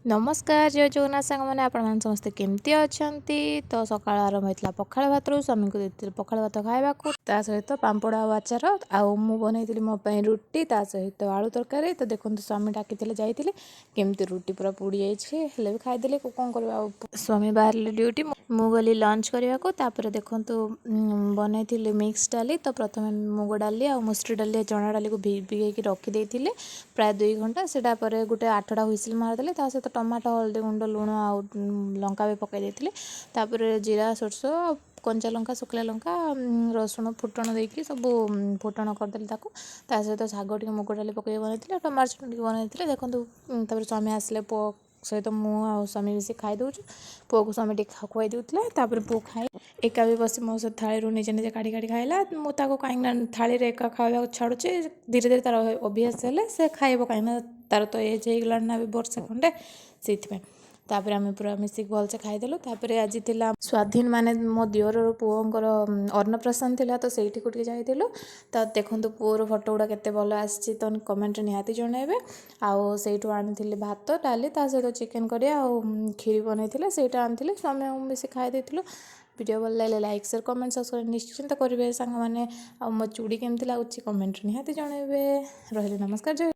नमस्कार जय जगन्नाथ सांग मैंने आपण समस्ते केमती अच्छा तो सकाल आरंभ होता पखाड़ भात स्वामी को देती पखाड़ भात खावा सहित पांपड़ आ आचार आउ मु बनई मोपाई रुटी सहित आलू तरकारी तो देखो स्वामी डाकी जाइए केमती रुटी पूरा पोड़ी जाइए भी खाईदे कौन कर स्वामी बाहर ड्यूटी मु गली लंच करने को देखु बनई मिक्स डाली तो प्रथम मुग डाली आ मुसरी डाली चना डाली को भिगेकी रखीदे प्राय 2 घंटा से गोटे 8टा हुइसिल मारदेले सहित टमाटो हल्दी गुंड लुण आ लंका भी पकई देती तापर जीरा सोरस कंचा लंका शुखला लंका रसुण फुटण देकी सब फुटण करदेली सहित शाग टे मुग डाली पकई बनई टमाटो चटनी बनई देखो स्वामी आसले पुओ सहित मु स्वामी मिसी खाई दूँ पुओ को स्वामी टे खुआई दूसरे पुओ खाई एका भी बस मो सहित थाली निजे निजे काढ़ी काढ़ी खाइला मुझे कहीं थाली एका खावा छाड़ुचे धीरे धीरे तार अभ्यास है से खाइब कहीं तार तो एज हो ना भी वर्षे खंडे से तापर आम पूरा मिसिक भलसे खाईदेलु तापर आज थिला स्वाधीन माने मो दिवर पुओंकर अन्नप्राशन थिला तो सेठी को जाइलु तो देखो पुओर फोटो गुड़ा केते भल आसी तो कमेंट निहाती जनइबे आउ सेठू आनी भात डाली सहित चिकेन करी आउ खीरी बनई सेटा आनी स्वामी मिसी खाई देथिलु वीडियो भल लगे लाइक शेयर कमेंट सब्सक्राइब निश्चिंत करेंगे सांग मैंने मो चूड़ी केमती लगुच कमेंट निहाती जनइबे रही नमस्कार जय।